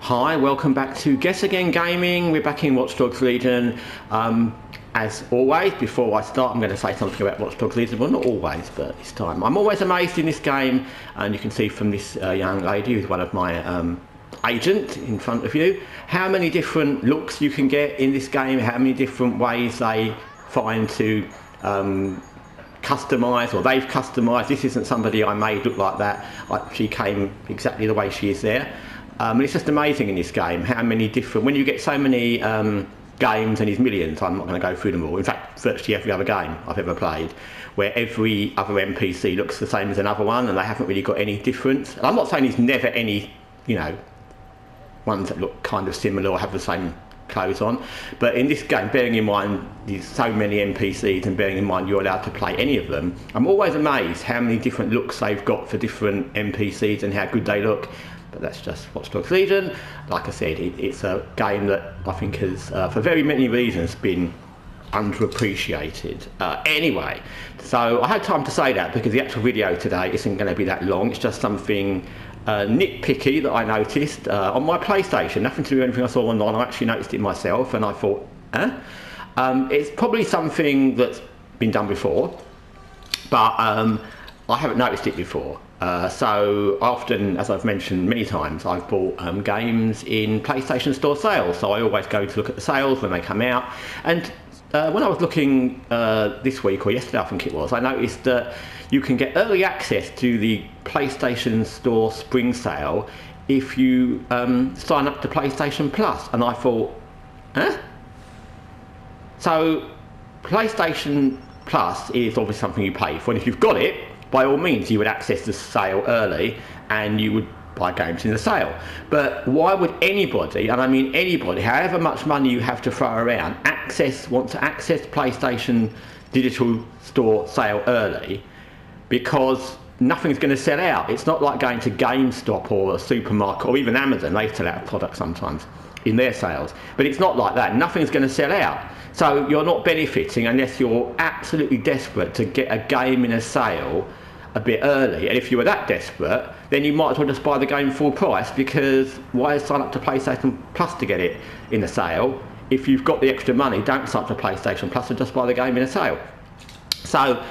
Hi, welcome back to Guessagaingaming. We're back in Watch Dogs Legion. As always, before I start, I'm going to say something about Watch Dogs Legion. Well, not always, but this time. I'm always amazed in this game, and you can see from this young lady who's one of my agents in front of you, how many different looks you can get in this game, how many different ways they find to customise, or they've customised. This isn't somebody I made look like that. She came exactly the way she is there. And it's just amazing in this game how many different, when you get so many games, and there's millions, I'm not going to go through them all. In fact, virtually every other game I've ever played, where every other NPC looks the same as another one and they haven't really got any difference. And I'm not saying there's never any, you know, ones that look kind of similar or have the same clothes on, but in this game, bearing in mind there's so many NPCs and bearing in mind you're allowed to play any of them, I'm always amazed how many different looks they've got for different NPCs and how good they look. But that's just Watch Dogs Legion. Like I said, it's a game that I think has, for very many reasons, been underappreciated. Anyway, so I had time to say that because the actual video today isn't going to be that long. It's just something nitpicky that I noticed on my PlayStation. Nothing to do with anything I saw online. I actually noticed it myself and I thought, it's probably something that's been done before, but I haven't noticed it before. So often, as I've mentioned many times, I've bought games in PlayStation Store sales, so I always go to look at the sales when they come out. And when I was looking this week, or yesterday I think it was, I noticed that you can get early access to the PlayStation Store spring sale if you sign up to PlayStation Plus. And I thought, So PlayStation Plus is obviously something you pay for, and if you've got it, by all means you would access the sale early and you would buy games in the sale. But why would anybody, and I mean anybody, however much money you have to throw around, want to access PlayStation Digital Store sale early? Because nothing's going to sell out. It's not like going to GameStop or a supermarket or even Amazon. They sell out products sometimes in their sales, but it's not like that. Nothing's going to sell out. So you're not benefiting unless you're absolutely desperate to get a game in a sale a bit early. And if you were that desperate, then you might as well just buy the game full price, because why sign up to PlayStation Plus to get it in a sale? If you've got the extra money, don't sign up to PlayStation Plus and just buy the game in a sale. So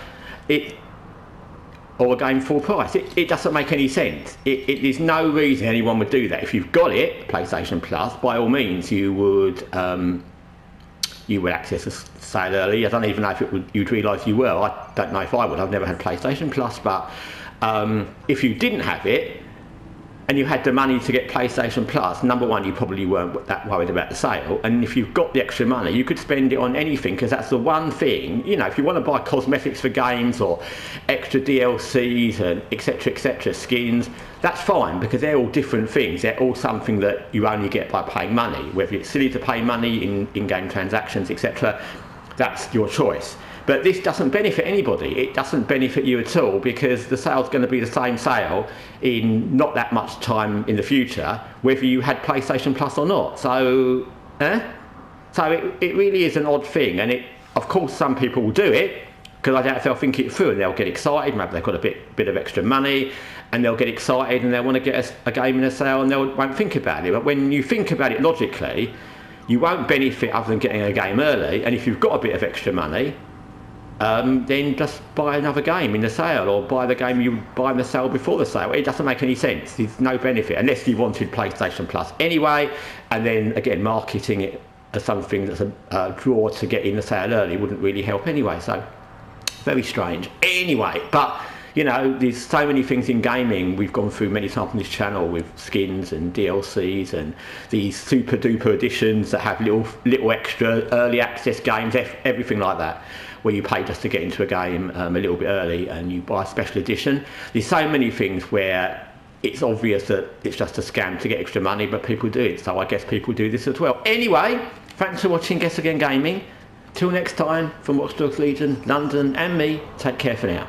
or a game full price. It doesn't make any sense. There's no reason anyone would do that. If you've got it, PlayStation Plus, by all means you would access a sale early. I don't even know if you'd realise you were. I don't know if I would. I've never had PlayStation Plus, but if you didn't have it and you had the money to get PlayStation Plus, number one, you probably weren't that worried about the sale. And if you've got the extra money, you could spend it on anything, because that's the one thing, you know, if you want to buy cosmetics for games or extra DLCs and etc., skins, that's fine, because they're all different things. They're all something that you only get by paying money. Whether it's silly to pay money in game transactions, etc., that's your choice. But this doesn't benefit anybody. It doesn't benefit you at all, because the sale's going to be the same sale in not that much time in the future, whether you had PlayStation Plus or not. So, So it really is an odd thing. And of course, some people will do it, because I doubt if they'll think it through and they'll get excited. Maybe they've got a bit of extra money and they'll get excited and they'll want to get a game in a sale and they won't think about it. But when you think about it logically, you won't benefit other than getting a game early. And if you've got a bit of extra money, then just buy another game in the sale, or buy the game you buy in the sale before the sale. It doesn't make any sense. There's no benefit unless you wanted PlayStation Plus anyway, and then again marketing it as something that's a draw to get in the sale early wouldn't really help anyway. So very strange. Anyway, but you know, there's so many things in gaming we've gone through many times on this channel, with skins and DLCs and these super duper editions that have little extra early access games, everything like that, where you pay just to get into a game a little bit early and you buy a special edition. There's so many things where it's obvious that it's just a scam to get extra money, but people do it. So I guess people do this as well. Anyway, thanks for watching Guessagaingaming. Till next time, from Watch Dogs Legion, London and me, take care for now.